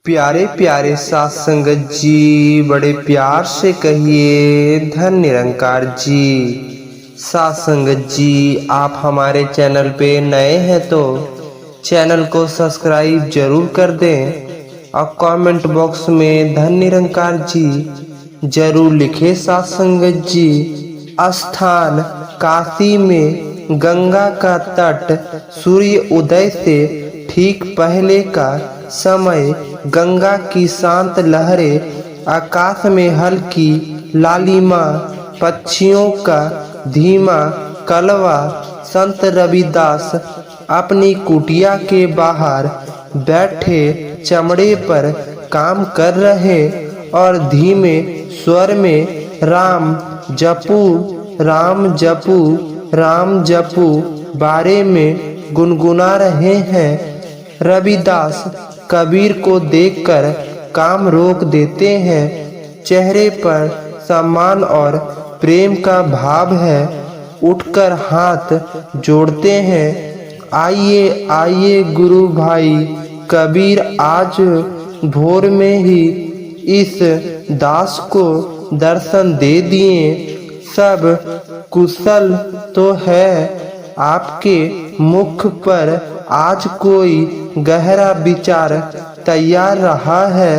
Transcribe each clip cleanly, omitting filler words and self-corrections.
प्यारे प्यारे साथ संगत जी, बड़े प्यार से कहिए धन निरंकार जी। साथ संगत जी, आप हमारे चैनल पे नए हैं तो चैनल को सब्सक्राइब जरूर कर दें और कमेंट बॉक्स में धन निरंकार जी जरूर लिखे। साथ संगत जी, स्थान काशी में गंगा का तट, सूर्य उदय से ठीक पहले का समय, गंगा की शांत लहरें, आकाश में हल्की लालिमा, पक्षियों का धीमा कलवा। संत रविदास अपनी कुटिया के बाहर बैठे चमड़े पर काम कर रहे और धीमे स्वर में राम जपू राम जपू राम जपू बारे में गुनगुना रहे हैं। रविदास कबीर को देखकर काम रोक देते हैं। चेहरे पर सम्मान और प्रेम का भाव है। उठकर हाथ जोड़ते हैं। आइए आइए गुरु भाई, कबीर आज भोर में ही इस दास को दर्शन दे दिए। सब कुशल तो है, आपके मुख पर आज कोई गहरा विचार तैयार रहा है।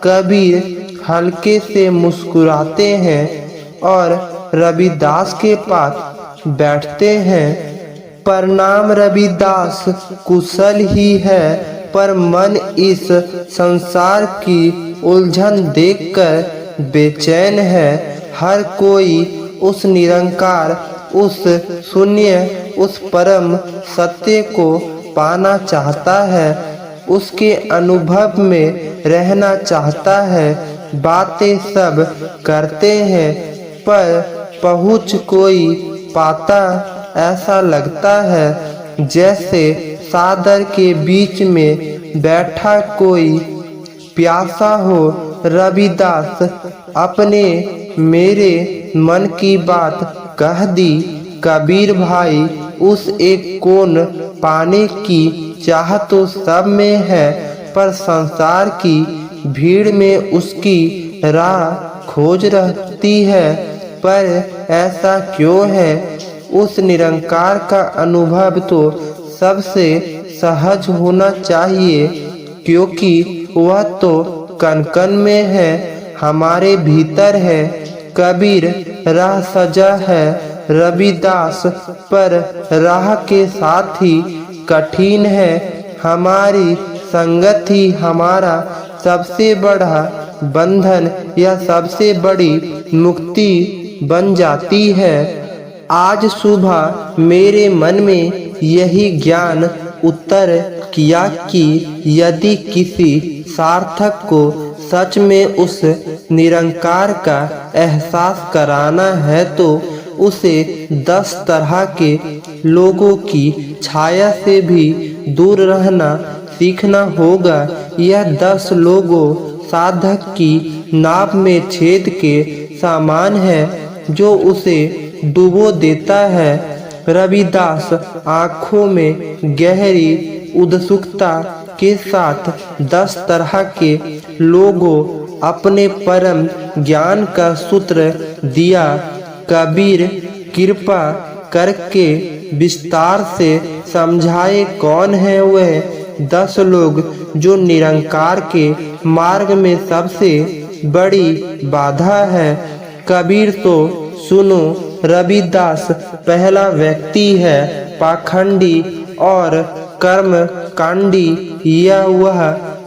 कबीर हल्के से मुस्कुराते हैं और रविदास के पास बैठते हैं। प्रणाम रविदास, कुशल ही है, पर मन इस संसार की उलझन देखकर बेचैन है। हर कोई उस निरंकार, उस शून्य, उस परम सत्य को पाना चाहता है, उसके अनुभव में रहना चाहता है। बातें सब करते हैं पर पहुँच कोई पाता ऐसा लगता है जैसे सागर के बीच में बैठा कोई प्यासा हो। रविदास अपने मेरे मन की बात कह दी। कबीर भाई, उस एक कौन पाने की चाह तो सब में है, पर संसार की भीड़ में उसकी राह खोज रहती है। पर ऐसा क्यों है? उस निरंकार का अनुभव तो सबसे सहज होना चाहिए, क्योंकि वह तो कण कण में है, हमारे भीतर है। कबीर राह सजा है रविदास, पर राह के साथ ही कठिन है। हमारी संगत ही हमारा सबसे बड़ा बंधन या सबसे बड़ी मुक्ति बन जाती है। आज सुबह मेरे मन में यही ज्ञान उत्तर किया कि यदि किसी सार्थक को सच में उस निरंकार का एहसास कराना है तो उसे 10 तरह के लोगों की छाया से भी दूर रहना सीखना होगा। यह 10 लोगों साधक की नाव में छेद के समान है जो उसे डुबो देता है। रविदास आँखों में गहरी उत्सुकता के साथ 10 तरह के लोगों अपने परम ज्ञान का सूत्र दिया। कबीर कृपा करके विस्तार से समझाए कौन है वह 10 लोग जो निरंकार के मार्ग में सबसे बड़ी बाधा है। कबीर तो सुनो, रविदास पहला व्यक्ति है पाखंडी और कर्म कांडी। यह वह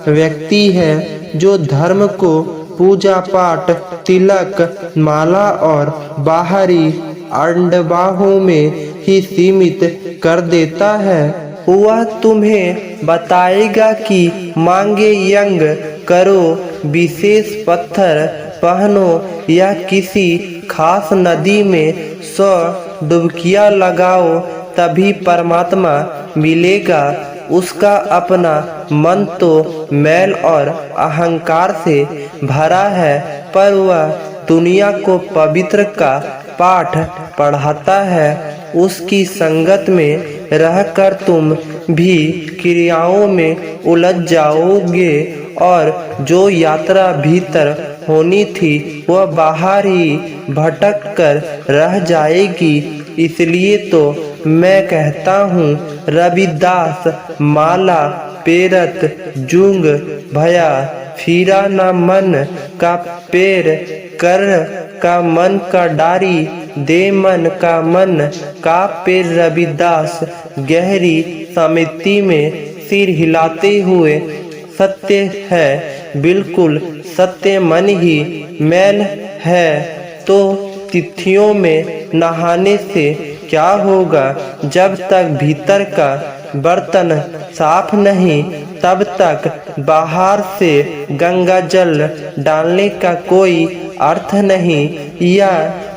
व्यक्ति है जो धर्म को पूजा पाठ, तिलक, माला और बाहरी अंडवाहों में ही सीमित कर देता है। वह तुम्हें बताएगा कि मांगे यंग करो, विशेष पत्थर पहनो या किसी खास नदी में 100 डुबकियां लगाओ, तभी परमात्मा मिलेगा। उसका अपना मन तो मैल और अहंकार से भरा है, पर वह दुनिया को पवित्र का पाठ पढ़ाता है। उसकी संगत में रहकर तुम भी क्रियाओं में उलझ जाओगे और जो यात्रा भीतर होनी थी वह बाहर ही भटक कर रह जाएगी। इसलिए तो मैं कहता हूँ रविदास माला पेरत जूंग भया, फिरा न मन का पेर कर का मन का डारी, दे मन का मन का पेर। रविदास गहरी समिति में सिर हिलाते हुए, सत्य है बिल्कुल सत्य, मन ही मैल है तो तिथियों में नहाने से क्या होगा। जब तक भीतर का बर्तन साफ नहीं तब तक बाहर से गंगा जल डालने का कोई अर्थ नहीं। या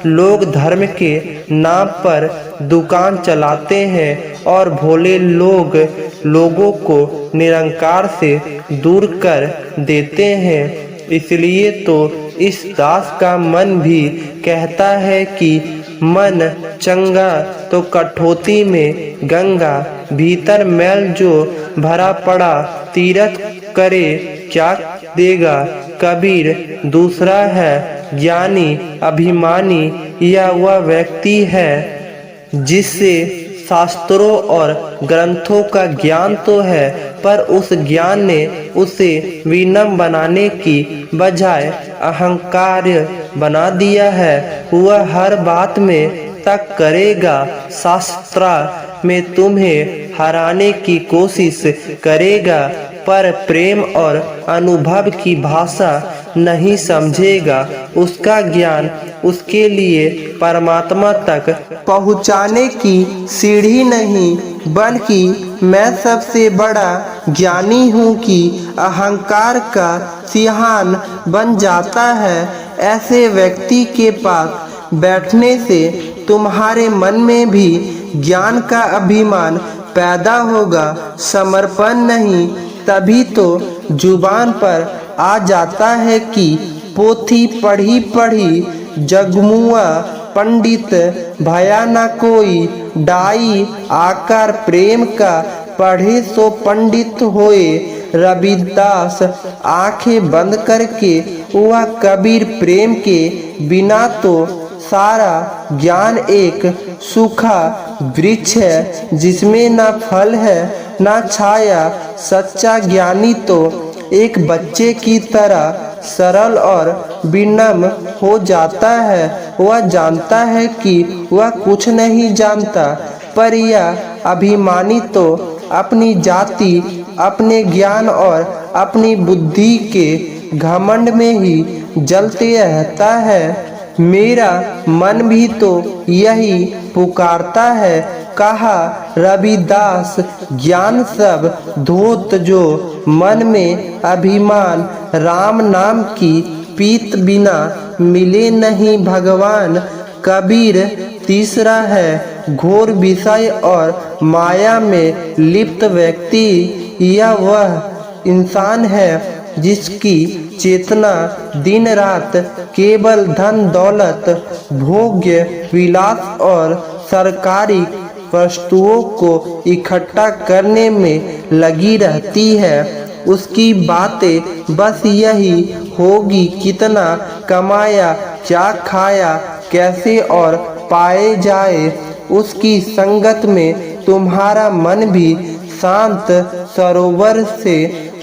लोग धर्म के नाम पर दुकान चलाते हैं और भोले लोगों को निरंकार से दूर कर देते हैं। इसलिए तो इस दास का मन भी कहता है कि मन चंगा तो कठौती में गंगा, भीतर मैल जो भरा पड़ा तीर्थ करे क्या देगा। कबीर दूसरा है ज्ञानी अभिमानी, या वह व्यक्ति है जिससे शास्त्रों और ग्रंथों का ज्ञान तो है, पर उस ज्ञान ने उसे विनम्र बनाने की बजाय अहंकार बना दिया है। वह हर बात में तक करेगा, शास्त्र में तुम्हें हराने की कोशिश करेगा, पर प्रेम और अनुभव की भाषा नहीं समझेगा। उसका ज्ञान उसके लिए परमात्मा तक पहुँचाने की सीढ़ी नहीं, बल्कि मैं सबसे बड़ा ज्ञानी हूँ कि अहंकार का सिंहासन बन जाता है। ऐसे व्यक्ति के पास बैठने से तुम्हारे मन में भी ज्ञान का अभिमान पैदा होगा, समर्पण नहीं। तभी तो जुबान पर आ जाता है कि पोथी पढ़ी पढ़ी जगमुआ पंडित भया न कोई, डाई आकर प्रेम का पढ़े सो पंडित होए। रविदास आंखें बंद करके वह कबीर प्रेम के बिना तो सारा ज्ञान एक सूखा वृक्ष है जिसमें ना फल है ना छाया। सच्चा ज्ञानी तो एक बच्चे की तरह सरल और विनम्र हो जाता है। वह जानता है कि वह कुछ नहीं जानता, पर यह अभिमानी तो अपनी जाति, अपने ज्ञान और अपनी बुद्धि के घमंड में ही जलते रहता है। मेरा मन भी तो यही पुकारता है, कहा रविदास। ज्ञान सब धोत जो मन में अभिमान, राम नाम की पीत बिना मिले नहीं भगवान। कबीर तीसरा है घोर विषय और माया में लिप्त व्यक्ति। यह वह इंसान है जिसकी चेतना दिन रात केवल धन दौलत, भोग्य विलास और सरकारी वस्तुओं को इकट्ठा करने में लगी रहती है। उसकी बातें बस यही होगी कितना कमाया, क्या खाया, कैसे और पाए जाए। उसकी संगत में तुम्हारा मन भी शांत सरोवर से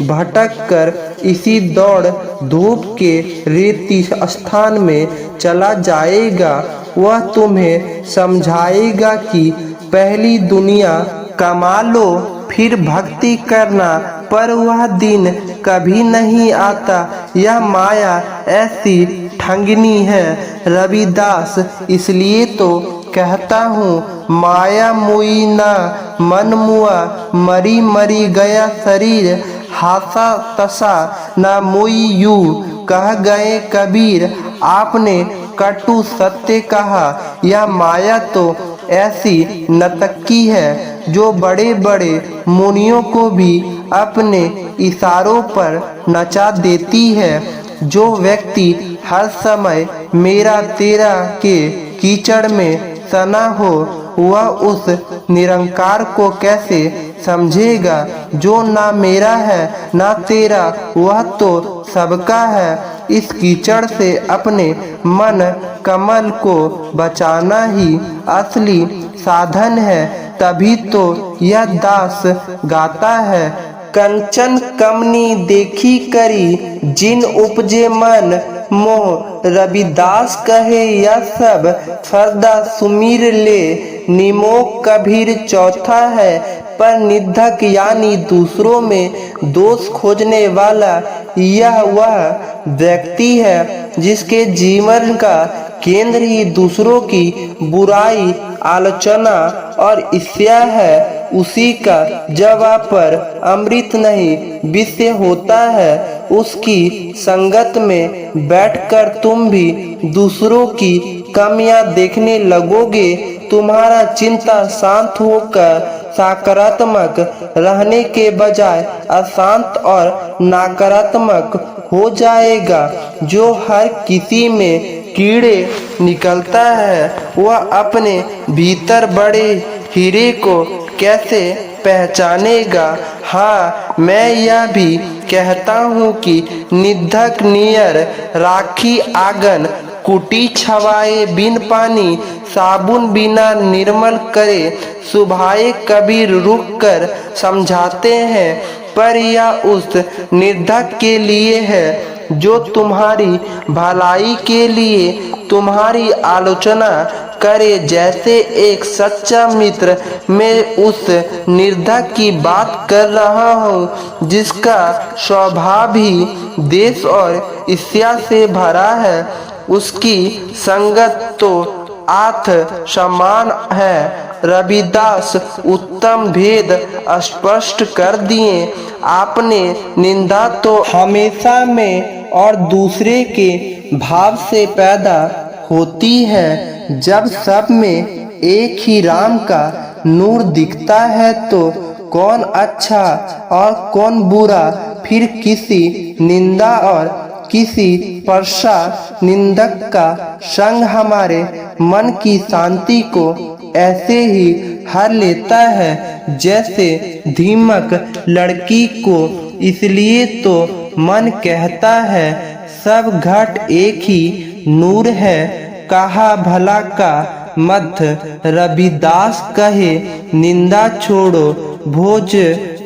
भटक कर इसी दौड़ धूप के रेती स्थान में चला जाएगा। वह तुम्हें समझाएगा कि पहली दुनिया कमा लो फिर भक्ति करना, पर वह दिन कभी नहीं आता। यह माया ऐसी ठगनी है रविदास, इसलिए तो कहता हूँ माया मुई ना मन मुआ, मरी मरी गया शरीर, हासा तसा ना मुई यू। कह गए कबीर आपने कटु सत्य कहा। यह माया तो ऐसी नतक्की है जो बड़े बड़े मुनियों को भी अपने इशारों पर नचा देती है। जो व्यक्ति हर समय मेरा तेरा के कीचड़ में सना हो, वह उस निरंकार को कैसे समझेगा। जो ना मेरा है ना तेरा वह तो सबका है। इस कीचड़ से अपने मन कमल को बचाना ही असली साधन है। तभी तो यह दास गाता है, कंचन कमनी देखी करी जिन उपजे मन मोह। रविदास कहे यह सब फरदा सुमीर ले, निमोक कबीर चौथा है पर निधक यानी दूसरों में दोष खोजने वाला। यह वह व्यक्ति है जिसके जीवन का केंद्र ही दूसरों की बुराई, आलोचना और ईर्ष्या है। उसी का जब आप पर अमृत नहीं विष होता है, उसकी संगत में बैठकर तुम भी दूसरों की कमियां देखने लगोगे। तुम्हारा चिंता शांत होकर सकारात्मक रहने के बजाय अशांत और नकारात्मक हो जाएगा। जो हर किसी में कीड़े निकलता है वह अपने भीतर बड़े हीरे को कैसे पहचानेगा। हाँ, मैं यह भी कहता हूँ कि निधक नियर राखी आंगन, कुटी छवाए बिन पानी, साबुन बिना निर्मल करे। सुभाए कबीर रुक कर समझाते हैं, पर यह उस निर्धक के लिए है जो तुम्हारी भलाई के लिए तुम्हारी आलोचना करे। जैसे एक सच्चा मित्र, मैं उस निर्धक की बात कर रहा हूँ जिसका स्वभाव ही देश और ईर्ष्या से भरा है। उसकी संगत तो आथ समान है। रविदास उत्तम भेद स्पष्ट कर दिए। आपने निंदा तो हमेशा में और दूसरे के भाव से पैदा होती है। जब सब में एक ही राम का नूर दिखता है तो कौन अच्छा और कौन बुरा फिर किसी निंदा और किसी परसा निंदक का संग हमारे मन की शांति को ऐसे ही हर लेता है जैसे दीमक लड़की को। इसलिए तो मन कहता है सब घट एक ही नूर है, कहा भला का मध्य। रविदास कहे निंदा छोड़ो भोज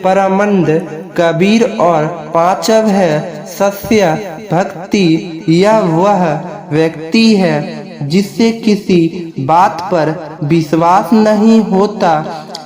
परमंद, कबीर और पांचव है सत्य भक्ति। यह वह व्यक्ति है जिससे किसी बात पर विश्वास नहीं होता,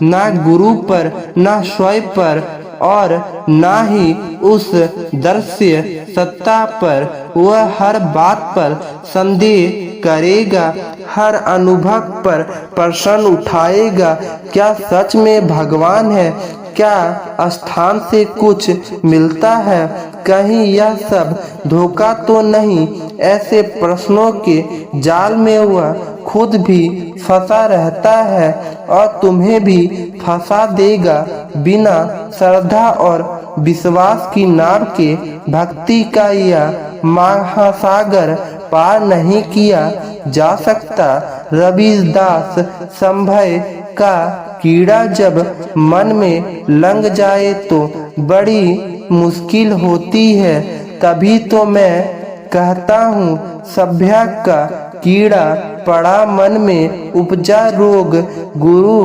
ना गुरु पर ना स्वयं पर और ना ही उस दृश्य सत्ता पर। वह हर बात पर संदेह करेगा, हर अनुभव पर प्रश्न उठाएगा। क्या सच में भगवान है? क्या स्थान से कुछ मिलता है? कहीं यह सब धोखा तो नहीं? ऐसे प्रश्नों के जाल में वह खुद भी फंसा रहता है और तुम्हें भी फंसा देगा। बिना श्रद्धा और विश्वास की नाव के भक्ति का यह महासागर पार नहीं किया जा सकता। रविदास संभय का कीड़ा जब मन में लग जाए तो बड़ी मुश्किल होती है। तभी तो मैं कहता हूँ सभ्य का कीड़ा पड़ा मन में उपजा रोग। गुरु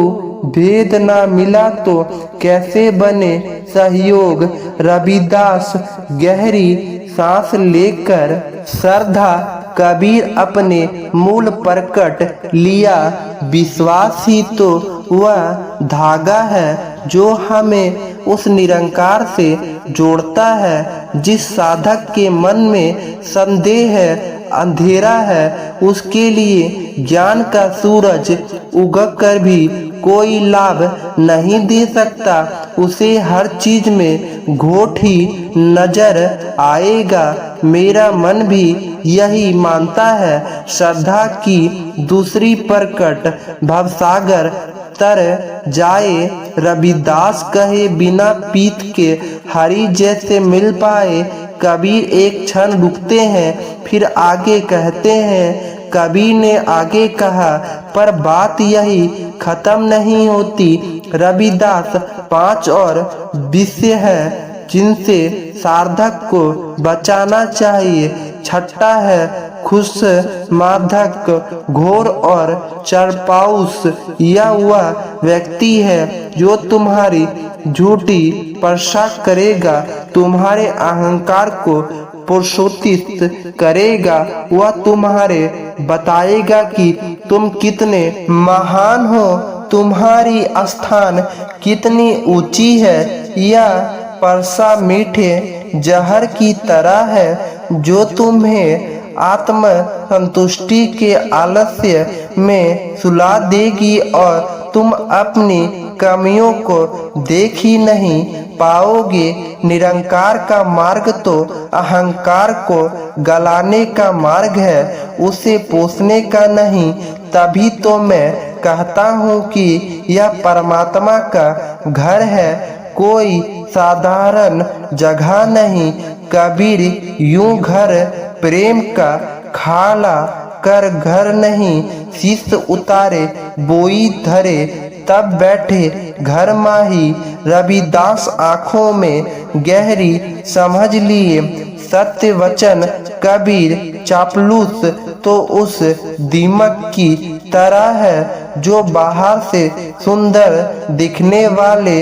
भेद ना मिला तो कैसे बने सहयोग। रविदास गहरी सांस लेकर श्रद्धा कबीर अपने मूल प्रकट लिया। विश्वास ही तो वह धागा है जो हमें उस निरंकार से जोड़ता है। जिस साधक के मन में संदेह है, अंधेरा है, उसके लिए ज्ञान का सूरज उगकर भी कोई लाभ नहीं दे सकता। उसे हर चीज में घोट ही नजर आएगा। मेरा मन भी यही मानता है। श्रद्धा की दूसरी प्रकट भवसागर तर जाए। रविदास कहे बिना पीत के हरि जैसे मिल पाए। कबीर एक क्षण रुकते हैं फिर आगे कहते हैं, कबीर ने आगे कहा, पर बात यही खत्म नहीं होती। रविदास 5 और विषय है जिनसे साधक को बचाना चाहिए। छठा है खुश माधक घोर और चरपाउस। यह वह व्यक्ति है जो तुम्हारी झूठी प्रशंसा करेगा, तुम्हारे अहंकार को पुरस्कृत करेगा। वह तुम्हारे बताएगा कि तुम कितने महान हो, तुम्हारी स्थान कितनी ऊंची है। यह परसा मीठे जहर की तरह है जो तुम्हें आत्म संतुष्टि के आलस्य में सुला देगी और तुम अपनी कमियों को देख ही नहीं पाओगे। निरंकार का मार्ग तो अहंकार को गलाने का मार्ग है, उसे पोषने का नहीं। तभी तो मैं कहता हूँ कि यह परमात्मा का घर है, कोई साधारण जगह नहीं। कबीर यूं घर प्रेम का खाला कर घर नहीं, शीश उतारे बोई धरे तब बैठे घर माही। रविदास आँखों में गहरी समझ लिए सत्य वचन। कबीर चापलूस तो उस दीमक की तरह है जो बाहर से सुंदर दिखने वाले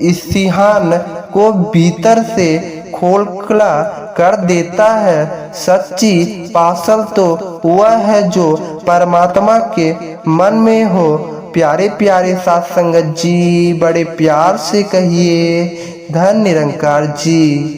इस्तिहान को भीतर से खोखला कर देता है। सच्ची पासल तो वह है जो परमात्मा के मन में हो। प्यारे प्यारे साथ संगत जी, बड़े प्यार से कहिए धन निरंकार जी।